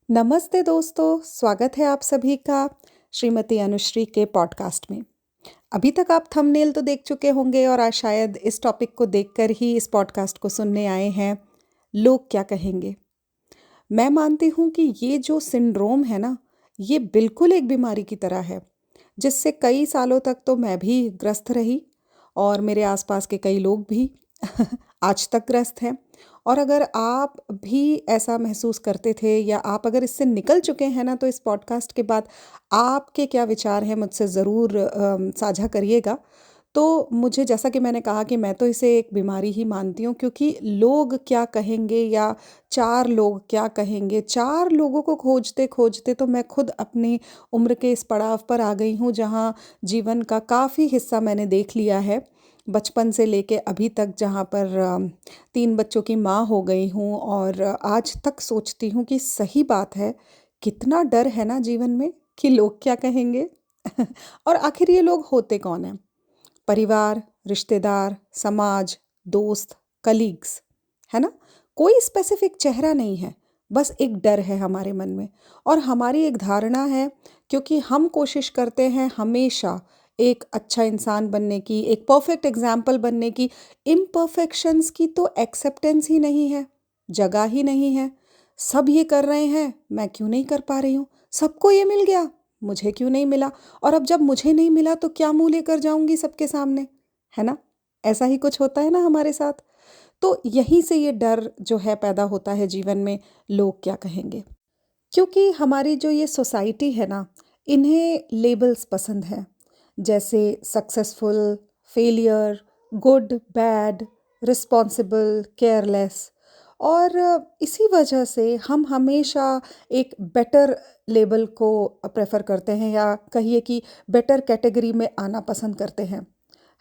नमस्ते दोस्तों, स्वागत है आप सभी का श्रीमती अनुश्री के पॉडकास्ट में। अभी तक आप थंबनेल तो देख चुके होंगे और आज शायद इस टॉपिक को देखकर ही इस पॉडकास्ट को सुनने आए हैं, लोग क्या कहेंगे। मैं मानती हूँ कि ये जो सिंड्रोम है ना, ये बिल्कुल एक बीमारी की तरह है, जिससे कई सालों तक तो मैं भी ग्रस्त रही और मेरे आसपास के कई लोग भी आज तक ग्रस्त हैं। और अगर आप भी ऐसा महसूस करते थे या आप अगर इससे निकल चुके हैं ना, तो इस पॉडकास्ट के बाद आपके क्या विचार हैं मुझसे ज़रूर साझा करिएगा। तो मुझे, जैसा कि मैंने कहा, कि मैं तो इसे एक बीमारी ही मानती हूँ, क्योंकि लोग क्या कहेंगे या चार लोग क्या कहेंगे, चार लोगों को खोजते खोजते तो मैं खुद अपनी उम्र के इस पड़ाव पर आ गई हूँ जहाँ जीवन का काफ़ी हिस्सा मैंने देख लिया है, बचपन से लेके अभी तक, जहाँ पर 3 बच्चों की माँ हो गई हूँ। और आज तक सोचती हूँ कि सही बात है, कितना डर है ना जीवन में कि लोग क्या कहेंगे। और आखिर ये लोग होते कौन हैं? परिवार, रिश्तेदार, समाज, दोस्त, कलीग्स, है ना? कोई स्पेसिफिक चेहरा नहीं है, बस एक डर है हमारे मन में और हमारी एक धारणा है, क्योंकि हम कोशिश करते हैं हमेशा एक अच्छा इंसान बनने की, एक परफेक्ट एग्जाम्पल बनने की। इम्परफेक्शंस की तो एक्सेप्टेंस ही नहीं है, जगह ही नहीं है। सब ये कर रहे हैं, मैं क्यों नहीं कर पा रही हूँ? सबको ये मिल गया, मुझे क्यों नहीं मिला? और अब जब मुझे नहीं मिला तो क्या मुंह लेकर जाऊंगी सबके सामने, है ना? ऐसा ही कुछ होता है ना हमारे साथ। तो यहीं से ये डर जो है पैदा होता है जीवन में, लोग क्या कहेंगे। क्योंकि हमारी जो ये सोसाइटी है ना, इन्हें लेबल्स पसंद हैं, जैसे successful, failure, good, bad, responsible, careless. और इसी वजह से हम हमेशा एक बेटर लेबल को प्रेफर करते हैं, या कहिए कि बेटर कैटेगरी में आना पसंद करते हैं,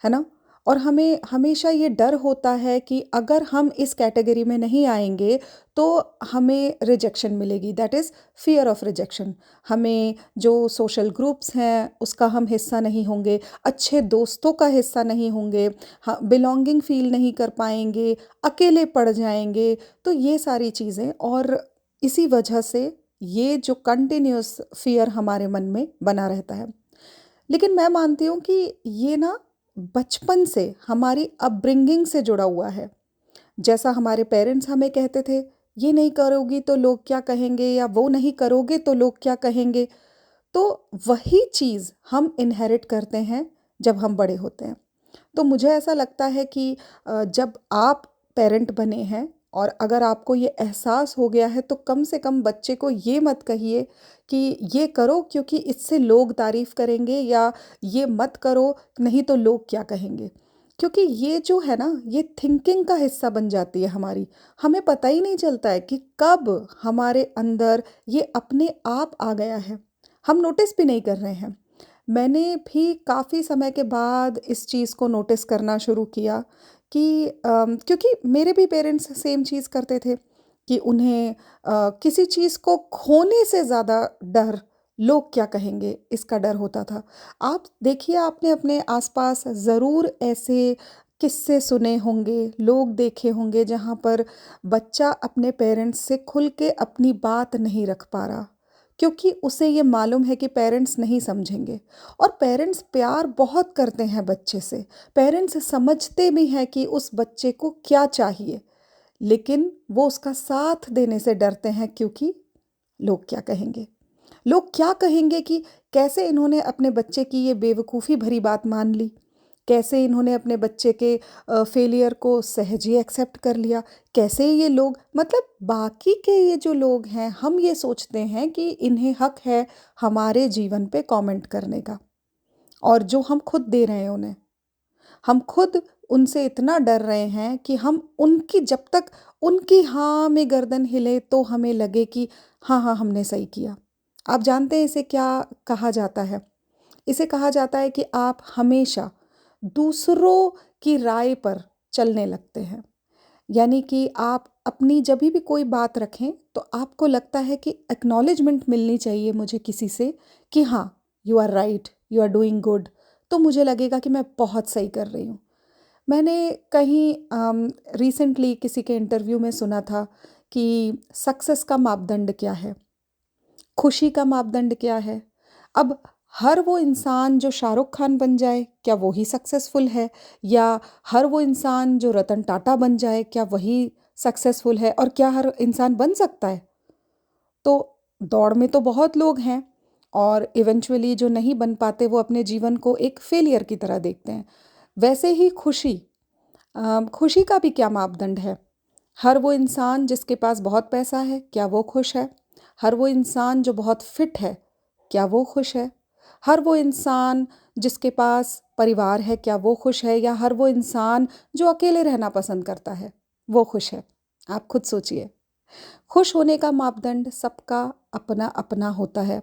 है ना? और हमें हमेशा ये डर होता है कि अगर हम इस कैटेगरी में नहीं आएंगे तो हमें रिजेक्शन मिलेगी, that is fear of rejection. हमें जो सोशल ग्रुप्स हैं उसका हम हिस्सा नहीं होंगे, अच्छे दोस्तों का हिस्सा नहीं होंगे, हाँ, बिलोंगिंग फील नहीं कर पाएंगे, अकेले पड़ जाएंगे। तो ये सारी चीज़ें, और इसी वजह से ये जो कंटिन्यूस फियर हमारे मन में बना रहता है। लेकिन मैं मानती हूँ कि ये ना बचपन से हमारी अपब्रिंगिंग से जुड़ा हुआ है। जैसा हमारे पेरेंट्स हमें कहते थे, ये नहीं करोगी तो लोग क्या कहेंगे, या वो नहीं करोगे तो लोग क्या कहेंगे। तो वही चीज़ हम इनहेरिट करते हैं जब हम बड़े होते हैं। तो मुझे ऐसा लगता है कि जब आप पेरेंट बने हैं और अगर आपको ये एहसास हो गया है, तो कम से कम बच्चे को ये मत कहिए कि ये करो क्योंकि इससे लोग तारीफ़ करेंगे, या ये मत करो नहीं तो लोग क्या कहेंगे। क्योंकि ये जो है ना, ये थिंकिंग का हिस्सा बन जाती है हमारी। हमें पता ही नहीं चलता है कि कब हमारे अंदर ये अपने आप आ गया है, हम नोटिस भी नहीं कर रहे हैं। मैंने भी काफ़ी समय के बाद इस चीज़ को नोटिस करना शुरू किया कि क्योंकि मेरे भी पेरेंट्स सेम चीज़ करते थे कि उन्हें किसी चीज़ को खोने से ज़्यादा डर, लोग क्या कहेंगे, इसका डर होता था। आप देखिए, आपने अपने आसपास ज़रूर ऐसे किस्से सुने होंगे, लोग देखे होंगे जहाँ पर बच्चा अपने पेरेंट्स से खुल के अपनी बात नहीं रख पा रहा, क्योंकि उसे ये मालूम है कि पेरेंट्स नहीं समझेंगे। और पेरेंट्स प्यार बहुत करते हैं बच्चे से, पेरेंट्स समझते भी हैं कि उस बच्चे को क्या चाहिए, लेकिन वो उसका साथ देने से डरते हैं, क्योंकि लोग क्या कहेंगे। लोग क्या कहेंगे कि कैसे इन्होंने अपने बच्चे की ये बेवकूफ़ी भरी बात मान ली, कैसे इन्होंने अपने बच्चे के फेलियर को सहज ही एक्सेप्ट कर लिया, कैसे ये लोग, मतलब बाकी के ये जो लोग हैं, हम ये सोचते हैं कि इन्हें हक है हमारे जीवन पे कमेंट करने का, और जो हम खुद दे रहे हैं उन्हें, हम खुद उनसे इतना डर रहे हैं कि हम उनकी, जब तक उनकी हाँ में गर्दन हिले तो हमें लगे कि हाँ हाँ हमने सही किया। आप जानते हैं इसे क्या कहा जाता है? इसे कहा जाता है कि आप हमेशा दूसरों की राय पर चलने लगते हैं। यानी कि आप अपनी जब भी कोई बात रखें तो आपको लगता है कि एक्नॉलेजमेंट मिलनी चाहिए मुझे किसी से, कि हाँ, you are right, you are doing good. तो मुझे लगेगा कि मैं बहुत सही कर रही हूँ। मैंने कहीं रिसेंटली किसी के इंटरव्यू में सुना था कि सक्सेस का मापदंड क्या है। खुशी का मापदंड क्या है? अब हर वो इंसान जो शाहरुख खान बन जाए, क्या वो ही सक्सेसफुल है? या हर वो इंसान जो रतन टाटा बन जाए, क्या वही सक्सेसफुल है? और क्या हर इंसान बन सकता है? तो दौड़ में तो बहुत लोग हैं और इवेंचुअली जो नहीं बन पाते वो अपने जीवन को एक फेलियर की तरह देखते हैं। वैसे ही खुशी का भी क्या मापदंड है? हर वो इंसान जिसके पास बहुत पैसा है, क्या वो खुश है? हर वो इंसान जो बहुत फिट है, क्या वो खुश है? हर वो इंसान जिसके पास परिवार है, क्या वो खुश है? या हर वो इंसान जो अकेले रहना पसंद करता है, वो खुश है? आप खुद सोचिए। खुश होने का मापदंड सबका अपना अपना होता है।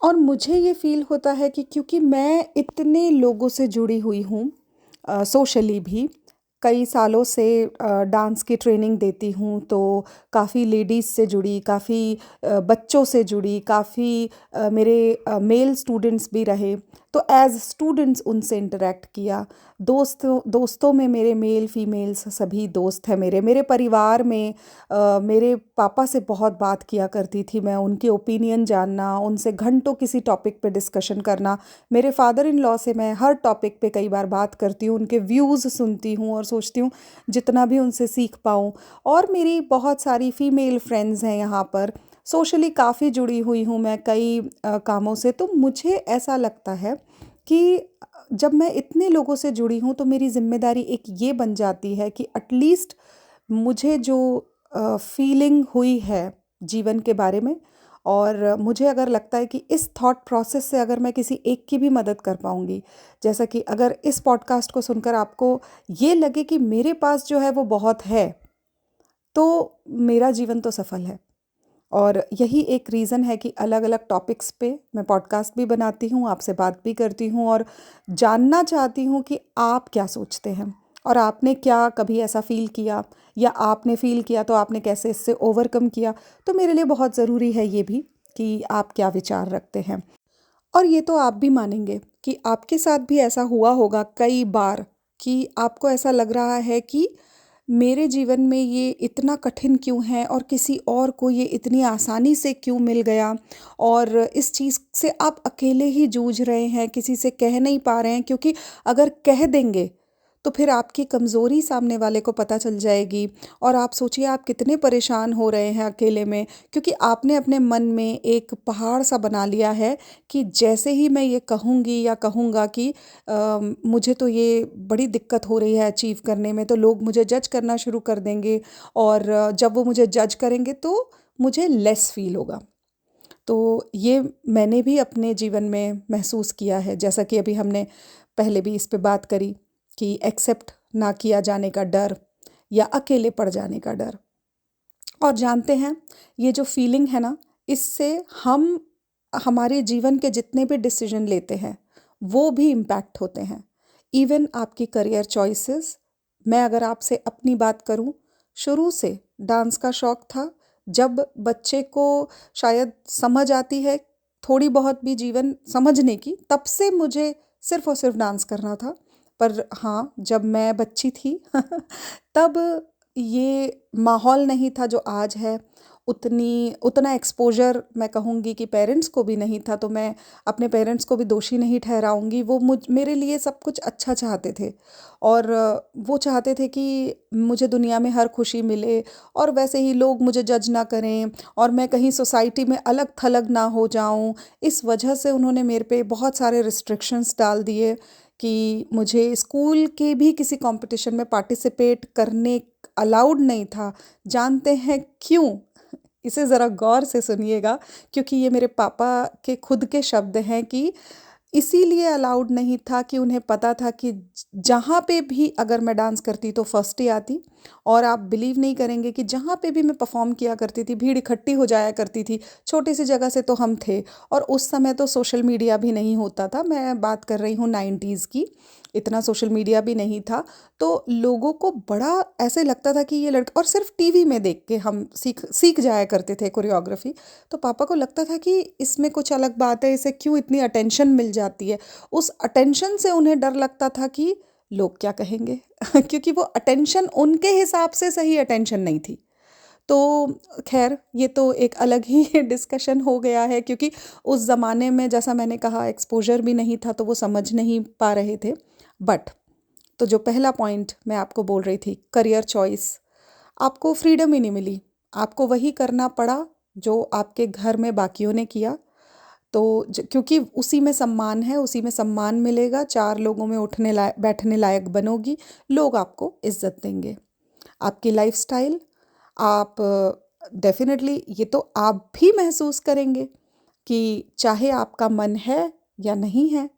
और मुझे ये फ़ील होता है कि क्योंकि मैं इतने लोगों से जुड़ी हुई हूँ, सोशली भी कई सालों से डांस की ट्रेनिंग देती हूँ, तो काफ़ी लेडीज़ से जुड़ी, काफ़ी बच्चों से जुड़ी, काफ़ी मेरे मेल स्टूडेंट्स भी रहे, तो एज़ स्टूडेंट्स उनसे इंटरेक्ट किया। दोस्तों दोस्तों में मेरे मेल फीमेल्स सभी दोस्त हैं। मेरे मेरे परिवार में मेरे पापा से बहुत बात किया करती थी मैं, उनके ओपिनियन जानना, उनसे घंटों किसी टॉपिक पे डिस्कशन करना। मेरे फादर इन लॉ से मैं हर टॉपिक पे कई बार बात करती हूँ, उनके व्यूज़ सुनती हूँ और सोचती हूँ जितना भी उनसे सीख पाऊँ। और मेरी बहुत सारी फीमेल फ्रेंड्स हैं यहाँ पर, सोशली काफ़ी जुड़ी हुई हूँ मैं कई कामों से। तो मुझे ऐसा लगता है कि जब मैं इतने लोगों से जुड़ी हूँ तो मेरी ज़िम्मेदारी एक ये बन जाती है कि एटलीस्ट मुझे जो फीलिंग हुई है जीवन के बारे में, और मुझे अगर लगता है कि इस थॉट प्रोसेस से अगर मैं किसी एक की भी मदद कर पाऊँगी, जैसा कि अगर इस पॉडकास्ट को सुनकर आपको ये लगे कि मेरे पास जो है वो बहुत है, तो मेरा जीवन तो सफल है। और यही एक रीज़न है कि अलग-अलग टॉपिक्स पे मैं पॉडकास्ट भी बनाती हूँ, आपसे बात भी करती हूँ और जानना चाहती हूँ कि आप क्या सोचते हैं और आपने क्या कभी ऐसा फ़ील किया, या आपने फ़ील किया तो आपने कैसे इससे ओवरकम किया। तो मेरे लिए बहुत ज़रूरी है ये भी कि आप क्या विचार रखते हैं। और ये तो आप भी मानेंगे कि आपके साथ भी ऐसा हुआ होगा कई बार कि आपको ऐसा लग रहा है कि मेरे जीवन में ये इतना कठिन क्यों है और किसी और को ये इतनी आसानी से क्यों मिल गया, और इस चीज़ से आप अकेले ही जूझ रहे हैं, किसी से कह नहीं पा रहे हैं, क्योंकि अगर कह देंगे तो फिर आपकी कमज़ोरी सामने वाले को पता चल जाएगी। और आप सोचिए आप कितने परेशान हो रहे हैं अकेले में, क्योंकि आपने अपने मन में एक पहाड़ सा बना लिया है कि जैसे ही मैं ये कहूँगी या कहूँगा कि मुझे तो ये बड़ी दिक्कत हो रही है अचीव करने में, तो लोग मुझे जज करना शुरू कर देंगे, और जब वो मुझे जज करेंगे तो मुझे लेस फील होगा। तो ये मैंने भी अपने जीवन में महसूस किया है, जैसा कि अभी हमने पहले भी इस पे बात करी कि एक्सेप्ट ना किया जाने का डर या अकेले पड़ जाने का डर। और जानते हैं, ये जो फीलिंग है ना, इससे हम हमारे जीवन के जितने भी डिसीजन लेते हैं वो भी इम्पैक्ट होते हैं। इवन आपकी करियर चॉइसेस। मैं अगर आपसे अपनी बात करूं, शुरू से डांस का शौक था। जब बच्चे को शायद समझ आती है थोड़ी बहुत भी जीवन समझने की, तब से मुझे सिर्फ और सिर्फ डांस करना था। पर हाँ, जब मैं बच्ची थी तब ये माहौल नहीं था जो आज है। उतना एक्सपोज़र मैं कहूँगी कि पेरेंट्स को भी नहीं था, तो मैं अपने पेरेंट्स को भी दोषी नहीं ठहराऊँगी। वो मेरे लिए सब कुछ अच्छा चाहते थे, और वो चाहते थे कि मुझे दुनिया में हर खुशी मिले, और वैसे ही लोग मुझे जज ना करें और मैं कहीं सोसाइटी में अलग-थलग ना हो जाऊँ। इस वजह से उन्होंने मेरे पे बहुत सारे रिस्ट्रिक्शंस डाल दिए कि मुझे स्कूल के भी किसी कॉम्पिटिशन में पार्टिसिपेट करने अलाउड नहीं था। जानते हैं क्यों? इसे ज़रा गौर से सुनिएगा, क्योंकि ये मेरे पापा के खुद के शब्द हैं कि इसीलिए अलाउड नहीं था कि उन्हें पता था कि जहाँ पे भी अगर मैं डांस करती तो फर्स्ट ही आती। और आप बिलीव नहीं करेंगे कि जहाँ पे भी मैं परफॉर्म किया करती थी, भीड़ इकट्ठी हो जाया करती थी। छोटी सी जगह से तो हम थे, और उस समय तो सोशल मीडिया भी नहीं होता था। मैं बात कर रही हूँ 90s की। इतना सोशल मीडिया भी नहीं था, तो लोगों को बड़ा ऐसे लगता था कि ये लड़का, और सिर्फ टीवी में देख के हम सीख सीख जाया करते थे कोरियोग्राफी। तो पापा को लगता था कि इसमें कुछ अलग बात है, इसे क्यों इतनी अटेंशन मिल जाती है। उस अटेंशन से उन्हें डर लगता था कि लोग क्या कहेंगे क्योंकि वो अटेंशन उनके हिसाब से सही अटेंशन नहीं थी। तो खैर ये तो एक अलग ही डिस्कशन हो गया है, क्योंकि उस ज़माने में जैसा मैंने कहा एक्सपोज़र भी नहीं था, तो वो समझ नहीं पा रहे थे। बट तो जो पहला पॉइंट मैं आपको बोल रही थी, करियर चॉइस, आपको फ्रीडम ही नहीं मिली। आपको वही करना पड़ा जो आपके घर में बाकियों ने किया। तो क्योंकि उसी में सम्मान है, उसी में सम्मान मिलेगा, चार लोगों में उठने लायक बैठने लायक बनोगी, लोग आपको इज्जत देंगे। आपकी लाइफस्टाइल, आप डेफिनेटली ये तो आप भी महसूस करेंगे कि चाहे आपका मन है या नहीं है,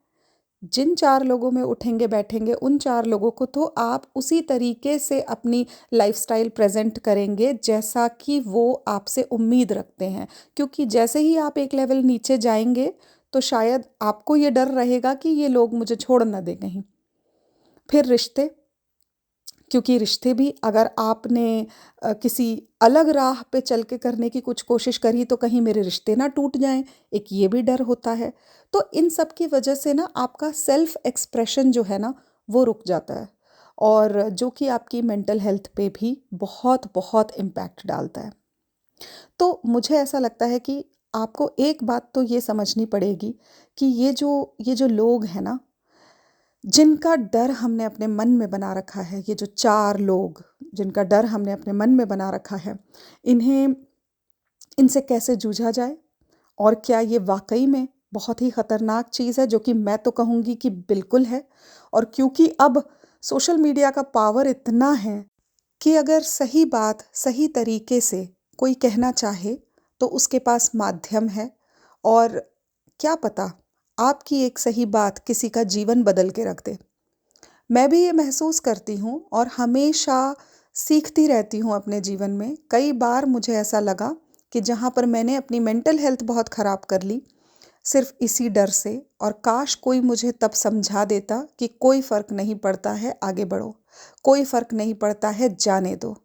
जिन चार लोगों में उठेंगे बैठेंगे उन चार लोगों को तो आप उसी तरीके से अपनी लाइफस्टाइल प्रेजेंट करेंगे जैसा कि वो आपसे उम्मीद रखते हैं। क्योंकि जैसे ही आप एक लेवल नीचे जाएंगे तो शायद आपको ये डर रहेगा कि ये लोग मुझे छोड़ ना दें कहीं। फिर रिश्ते, क्योंकि रिश्ते भी अगर आपने किसी अलग राह पे चल के करने की कुछ कोशिश करी तो कहीं मेरे रिश्ते ना टूट जाएं, एक ये भी डर होता है। तो इन सब की वजह से ना आपका सेल्फ एक्सप्रेशन जो है ना वो रुक जाता है, और जो कि आपकी मेंटल हेल्थ पे भी बहुत बहुत इम्पैक्ट डालता है। तो मुझे ऐसा लगता है कि आपको एक बात तो ये समझनी पड़ेगी कि ये जो लोग हैं ना, जिनका डर हमने अपने मन में बना रखा है, ये जो चार लोग जिनका डर हमने अपने मन में बना रखा है, इन्हें इनसे कैसे जूझा जाए, और क्या ये वाकई में बहुत ही ख़तरनाक चीज़ है, जो कि मैं तो कहूँगी कि बिल्कुल है। और क्योंकि अब सोशल मीडिया का पावर इतना है कि अगर सही बात सही तरीके से कोई कहना चाहे तो उसके पास माध्यम है, और क्या पता आपकी एक सही बात किसी का जीवन बदल के रख दे। मैं भी ये महसूस करती हूँ और हमेशा सीखती रहती हूँ अपने जीवन में। कई बार मुझे ऐसा लगा कि जहाँ पर मैंने अपनी मेंटल हेल्थ बहुत ख़राब कर ली सिर्फ इसी डर से, और काश कोई मुझे तब समझा देता कि कोई फ़र्क नहीं पड़ता है, आगे बढ़ो, कोई फ़र्क नहीं पड़ता है, जाने दो।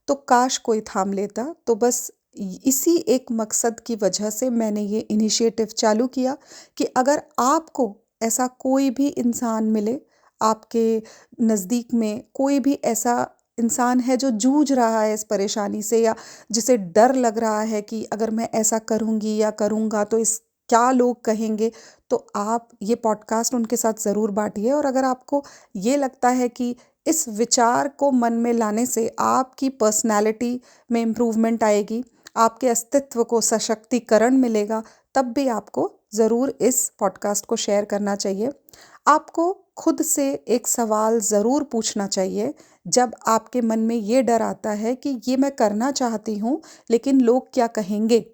तो काश कोई थाम लेता। तो बस इसी एक मकसद की वजह से मैंने ये इनिशिएटिव चालू किया कि अगर आपको ऐसा कोई भी इंसान मिले, आपके नज़दीक में कोई भी ऐसा इंसान है जो जूझ रहा है इस परेशानी से, या जिसे डर लग रहा है कि अगर मैं ऐसा करूँगी या करूँगा तो इस क्या लोग कहेंगे, तो आप ये पॉडकास्ट उनके साथ ज़रूर बांटिए। और अगर आपको ये लगता है कि इस विचार को मन में लाने से आपकी पर्सनैलिटी में इम्प्रूवमेंट आएगी, आपके अस्तित्व को सशक्तिकरण मिलेगा, तब भी आपको ज़रूर इस पॉडकास्ट को शेयर करना चाहिए। आपको खुद से एक सवाल ज़रूर पूछना चाहिए जब आपके मन में ये डर आता है कि ये मैं करना चाहती हूँ लेकिन लोग क्या कहेंगे।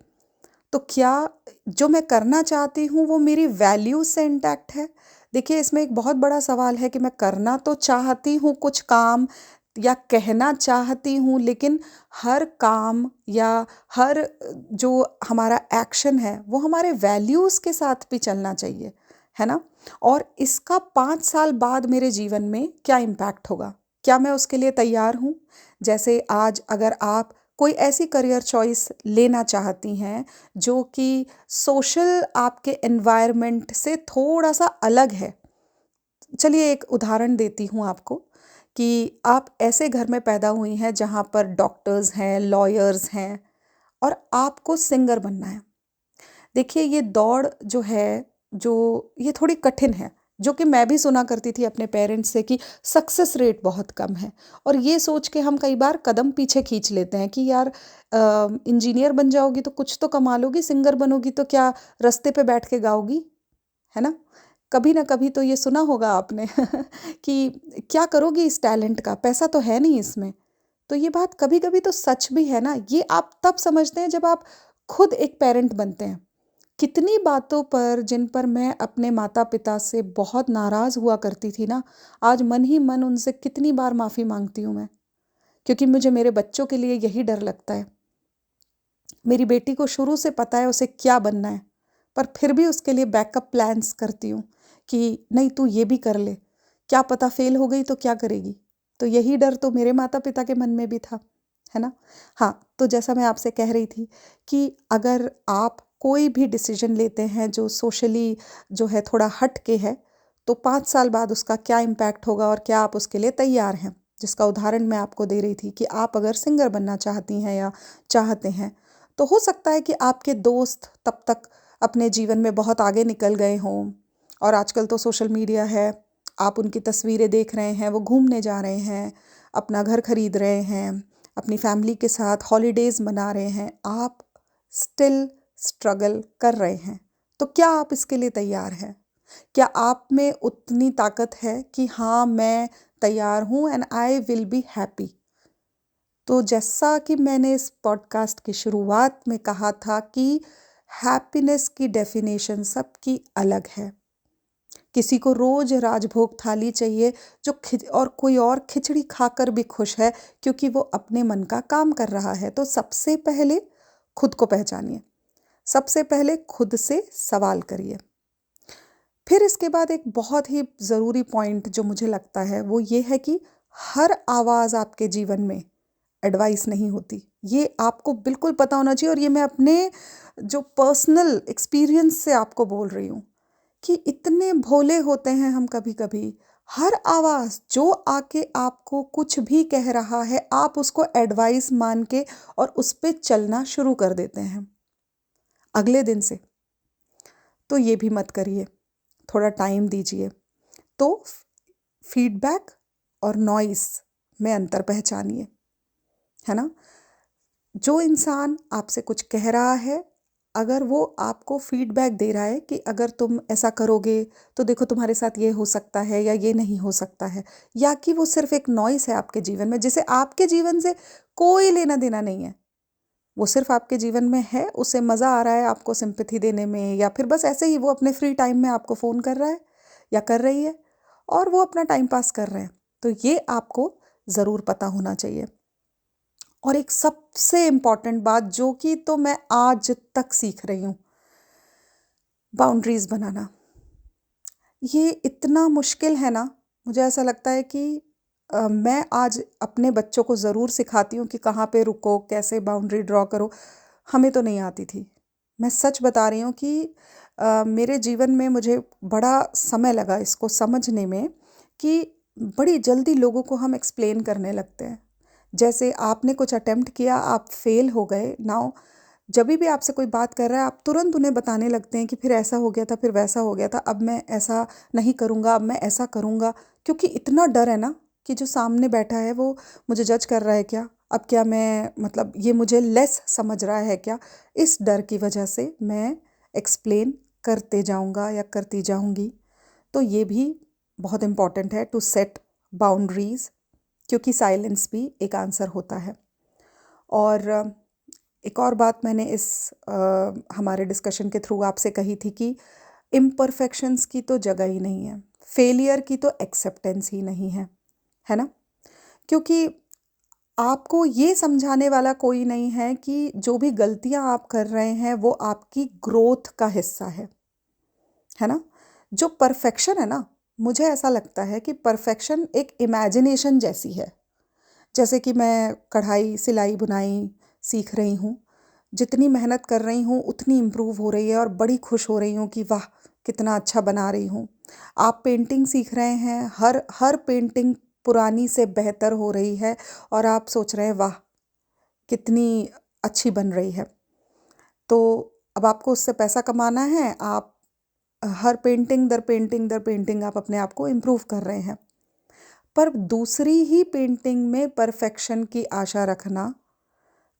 तो क्या जो मैं करना चाहती हूँ वो मेरी वैल्यूज से इंटैक्ट है? देखिए, इसमें एक बहुत बड़ा सवाल है कि मैं करना तो चाहती हूँ कुछ काम या कहना चाहती हूँ, लेकिन हर काम या हर जो हमारा एक्शन है वो हमारे वैल्यूज़ के साथ भी चलना चाहिए, है ना? और इसका 5 साल बाद मेरे जीवन में क्या इम्पैक्ट होगा, क्या मैं उसके लिए तैयार हूँ? जैसे आज अगर आप कोई ऐसी करियर चॉइस लेना चाहती हैं जो कि सोशल आपके एनवायरनमेंट से थोड़ा सा अलग है। चलिए एक उदाहरण देती हूँ आपको कि आप ऐसे घर में पैदा हुई हैं जहाँ पर डॉक्टर्स हैं, लॉयर्स हैं, और आपको सिंगर बनना है। देखिए, ये दौड़ जो है, जो ये थोड़ी कठिन है, जो कि मैं भी सुना करती थी अपने पेरेंट्स से कि सक्सेस रेट बहुत कम है। और ये सोच के हम कई बार कदम पीछे खींच लेते हैं कि यार इंजीनियर बन जाओगी तो कुछ तो कमा लोगी, सिंगर बनोगी तो क्या रास्ते पे बैठ के गाओगी, है ना? कभी ना कभी तो ये सुना होगा आपने कि क्या करोगी इस टैलेंट का, पैसा तो है नहीं इसमें। तो ये बात कभी कभी तो सच भी है ना। ये आप तब समझते हैं जब आप खुद एक पेरेंट बनते हैं। कितनी बातों पर जिन पर मैं अपने माता पिता से बहुत नाराज़ हुआ करती थी ना, आज मन ही मन उनसे कितनी बार माफ़ी मांगती हूँ मैं, क्योंकि मुझे मेरे बच्चों के लिए यही डर लगता है। मेरी बेटी को शुरू से पता है उसे क्या बनना है, पर फिर भी उसके लिए बैकअप प्लान्स करती हूँ कि नहीं तू ये भी कर ले, क्या पता फेल हो गई तो क्या करेगी। तो यही डर तो मेरे माता पिता के मन में भी था, है ना? हाँ, तो जैसा मैं आपसे कह रही थी कि अगर आप कोई भी डिसीजन लेते हैं जो सोशली जो है थोड़ा हट के है, तो 5 साल बाद उसका क्या इम्पैक्ट होगा और क्या आप उसके लिए तैयार हैं। जिसका उदाहरण मैं आपको दे रही थी कि आप अगर सिंगर बनना चाहती हैं या चाहते हैं, तो हो सकता है कि आपके दोस्त तब तक अपने जीवन में बहुत आगे निकल गए हों, और आजकल तो सोशल मीडिया है, आप उनकी तस्वीरें देख रहे हैं, वो घूमने जा रहे हैं, अपना घर खरीद रहे हैं, अपनी फैमिली के साथ हॉलीडेज़ मना रहे हैं, आप स्टिल स्ट्रगल कर रहे हैं। तो क्या आप इसके लिए तैयार हैं? क्या आप में उतनी ताकत है कि हाँ, मैं तैयार हूँ and I will be happy? तो जैसा कि मैंने इस पॉडकास्ट की शुरुआत में कहा था कि हैप्पीनेस की डेफिनेशन सबकी अलग है। किसी को रोज राजभोग थाली चाहिए, जो और कोई और खिचड़ी खाकर भी खुश है क्योंकि वो अपने मन का काम कर रहा है। तो सबसे पहले खुद को पहचानिए, सबसे पहले खुद से सवाल करिए। फिर इसके बाद एक बहुत ही ज़रूरी पॉइंट जो मुझे लगता है वो ये है कि हर आवाज़ आपके जीवन में एडवाइस नहीं होती। ये आपको बिल्कुल पता होना चाहिए, और ये मैं अपने जो पर्सनल एक्सपीरियंस से आपको बोल रही हूँ कि इतने भोले होते हैं हम कभी कभी। हर आवाज़ जो आके आपको कुछ भी कह रहा है, आप उसको एडवाइस मान के और उस पे चलना शुरू कर देते हैं अगले दिन से। तो ये भी मत करिए, थोड़ा टाइम दीजिए। तो फीडबैक और नॉइस में अंतर पहचानिए, है ना। जो इंसान आपसे कुछ कह रहा है, अगर वो आपको फीडबैक दे रहा है कि अगर तुम ऐसा करोगे तो देखो तुम्हारे साथ ये हो सकता है या ये नहीं हो सकता है, या कि वो सिर्फ एक नॉइस है आपके जीवन में जिसे आपके जीवन से कोई लेना देना नहीं है, वो सिर्फ आपके जीवन में है, उसे मज़ा आ रहा है आपको सिंपैथी देने में, या फिर बस ऐसे ही वो अपने फ्री टाइम में आपको फ़ोन कर रहा है या कर रही है और वो अपना टाइम पास कर रहे हैं। तो ये आपको ज़रूर पता होना चाहिए। और एक सबसे इम्पॉर्टेंट बात जो कि तो मैं आज तक सीख रही हूँ, बाउंड्रीज बनाना। ये इतना मुश्किल है ना, मुझे ऐसा लगता है कि मैं आज अपने बच्चों को ज़रूर सिखाती हूँ कि कहाँ पे रुको, कैसे बाउंड्री ड्रॉ करो। हमें तो नहीं आती थी। मैं सच बता रही हूँ कि मेरे जीवन में मुझे बड़ा समय लगा इसको समझने में कि बड़ी जल्दी लोगों को हम एक्सप्लेन करने लगते हैं। जैसे आपने कुछ अटेम्प्ट किया, आप फेल हो गए, नाउ जब भी आपसे कोई बात कर रहा है आप तुरंत उन्हें बताने लगते हैं कि फिर ऐसा हो गया था, फिर वैसा हो गया था, अब मैं ऐसा नहीं करूँगा, अब मैं ऐसा करूँगा। क्योंकि इतना डर है ना कि जो सामने बैठा है वो मुझे जज कर रहा है क्या, अब क्या मैं मतलब ये मुझे लेस समझ रहा है क्या। इस डर की वजह से मैं एक्सप्लेन करते जाऊँगा या करती जाऊँगी। तो ये भी बहुत इम्पॉर्टेंट है टू सेट बाउंड्रीज़, क्योंकि साइलेंस भी एक आंसर होता है। और एक और बात मैंने इस हमारे डिस्कशन के थ्रू आपसे कही थी कि इम्परफेक्शंस की तो जगह ही नहीं है, फेलियर की तो एक्सेप्टेंस ही नहीं है, है ना। क्योंकि आपको ये समझाने वाला कोई नहीं है कि जो भी गलतियां आप कर रहे हैं वो आपकी ग्रोथ का हिस्सा है ना। जो परफेक्शन है ना, मुझे ऐसा लगता है कि परफेक्शन एक इमेजिनेशन जैसी है। जैसे कि मैं कढ़ाई सिलाई बुनाई सीख रही हूँ, जितनी मेहनत कर रही हूँ उतनी इम्प्रूव हो रही है और बड़ी खुश हो रही हूँ कि वाह कितना अच्छा बना रही हूँ। आप पेंटिंग सीख रहे हैं, हर हर पेंटिंग पुरानी से बेहतर हो रही है और आप सोच रहे हैं वाह कितनी अच्छी बन रही है। तो अब आपको उससे पैसा कमाना है, आप हर पेंटिंग दर पेंटिंग दर पेंटिंग आप अपने आप को इम्प्रूव कर रहे हैं। पर दूसरी ही पेंटिंग में परफेक्शन की आशा रखना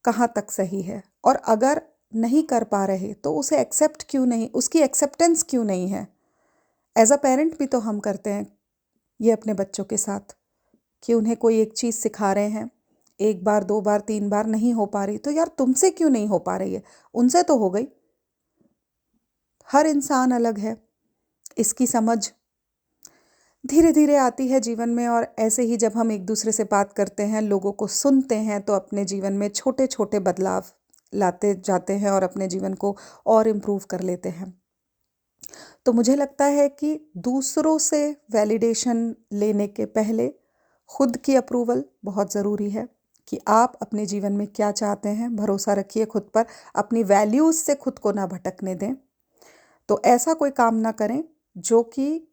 कहाँ तक सही है, और अगर नहीं कर पा रहे तो उसे एक्सेप्ट क्यों नहीं, उसकी एक्सेप्टेंस क्यों नहीं है। एज अ पेरेंट भी तो हम करते हैं ये अपने बच्चों के साथ कि उन्हें कोई एक चीज़ सिखा रहे हैं, एक बार दो बार तीन बार नहीं हो पा रही तो यार तुमसे क्यों नहीं हो पा रही है, उनसे तो हो गई। हर इंसान अलग है, इसकी समझ धीरे धीरे आती है जीवन में। और ऐसे ही जब हम एक दूसरे से बात करते हैं, लोगों को सुनते हैं, तो अपने जीवन में छोटे छोटे बदलाव लाते जाते हैं और अपने जीवन को और इम्प्रूव कर लेते हैं। तो मुझे लगता है कि दूसरों से वैलिडेशन लेने के पहले खुद की अप्रूवल बहुत ज़रूरी है कि आप अपने जीवन में क्या चाहते हैं। भरोसा रखिए खुद पर, अपनी वैल्यूज़ से खुद को ना भटकने दें। तो ऐसा कोई काम ना करें जो कि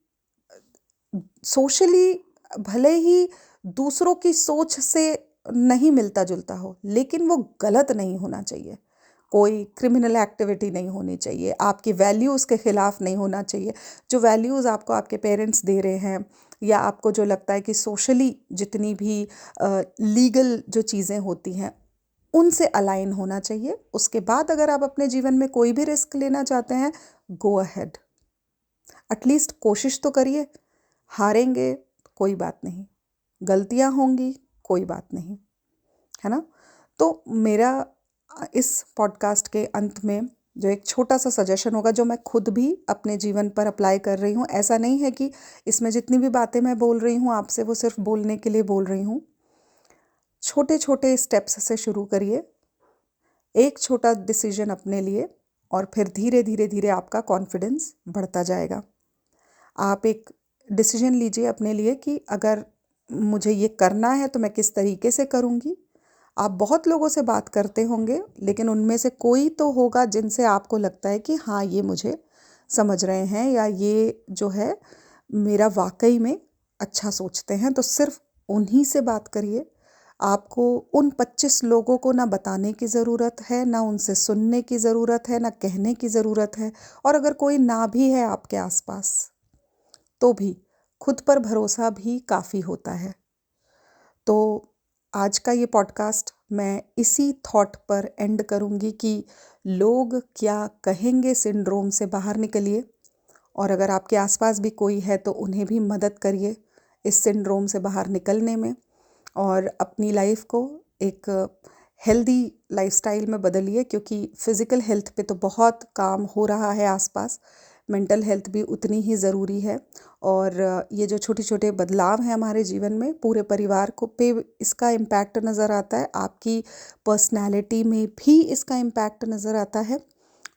सोशली भले ही दूसरों की सोच से नहीं मिलता जुलता हो, लेकिन वो गलत नहीं होना चाहिए। कोई क्रिमिनल एक्टिविटी नहीं होनी चाहिए, आपकी वैल्यूज़ के ख़िलाफ़ नहीं होना चाहिए। जो वैल्यूज़ आपको आपके पेरेंट्स दे रहे हैं, या आपको जो लगता है कि सोशली जितनी भी लीगल जो चीज़ें होती हैं उनसे अलाइन होना चाहिए। उसके बाद अगर आप अपने जीवन में कोई भी रिस्क लेना चाहते हैं, गो अहेड, एटलीस्ट कोशिश तो करिए। हारेंगे कोई बात नहीं, गलतियां होंगी कोई बात नहीं, है ना। तो मेरा इस पॉडकास्ट के अंत में जो एक छोटा सा सजेशन होगा, जो मैं खुद भी अपने जीवन पर अप्लाई कर रही हूँ। ऐसा नहीं है कि इसमें जितनी भी बातें मैं बोल रही हूँ आपसे वो सिर्फ बोलने के लिए बोल रही हूँ। छोटे छोटे स्टेप्स से शुरू करिए, एक छोटा डिसीजन अपने लिए, और फिर धीरे धीरे धीरे आपका कॉन्फिडेंस बढ़ता जाएगा। आप एक डिसीजन लीजिए अपने लिए कि अगर मुझे ये करना है तो मैं किस तरीके से करूँगी। आप बहुत लोगों से बात करते होंगे, लेकिन उनमें से कोई तो होगा जिनसे आपको लगता है कि हाँ, ये मुझे समझ रहे हैं, या ये जो है मेरा वाकई में अच्छा सोचते हैं। तो सिर्फ उन्हीं से बात करिए। आपको उन 25 लोगों को ना बताने की ज़रूरत है, ना उनसे सुनने की ज़रूरत है, ना कहने की ज़रूरत है। और अगर कोई ना भी है आपके आसपास, तो भी खुद पर भरोसा भी काफ़ी होता है। तो आज का ये पॉडकास्ट मैं इसी थॉट पर एंड करूँगी कि लोग क्या कहेंगे सिंड्रोम से बाहर निकलिए। और अगर आपके आसपास भी कोई है तो उन्हें भी मदद करिए इस सिंड्रोम से बाहर निकलने में, और अपनी लाइफ को एक हेल्दी लाइफस्टाइल में बदलिए। क्योंकि फिज़िकल हेल्थ पे तो बहुत काम हो रहा है आसपास, मेंटल हेल्थ भी उतनी ही ज़रूरी है। और ये जो छोटे छोटे बदलाव हैं हमारे जीवन में, पूरे परिवार को पे इसका इम्पैक्ट नज़र आता है, आपकी पर्सनैलिटी में भी इसका इम्पैक्ट नज़र आता है।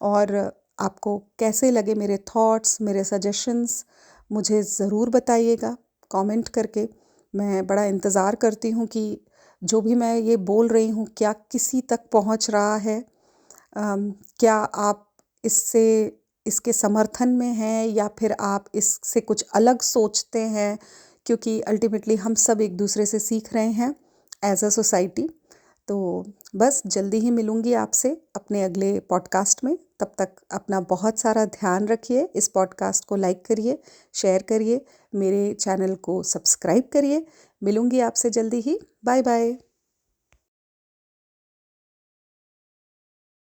और आपको कैसे लगे मेरे थॉट्स, मेरे सजेशंस, मुझे ज़रूर बताइएगा कमेंट करके। मैं बड़ा इंतज़ार करती हूँ कि जो भी मैं ये बोल रही हूँ क्या किसी तक पहुँच रहा है। क्या आप इससे इसके समर्थन में हैं, या फिर आप इससे कुछ अलग सोचते हैं। क्योंकि अल्टीमेटली हम सब एक दूसरे से सीख रहे हैं एज अ सोसाइटी। तो बस जल्दी ही मिलूँगी आपसे अपने अगले पॉडकास्ट में। तब तक अपना बहुत सारा ध्यान रखिए। इस पॉडकास्ट को लाइक करिए, शेयर करिए, मेरे चैनल को सब्सक्राइब करिए। मिलूँगी आपसे जल्दी ही। Bye bye.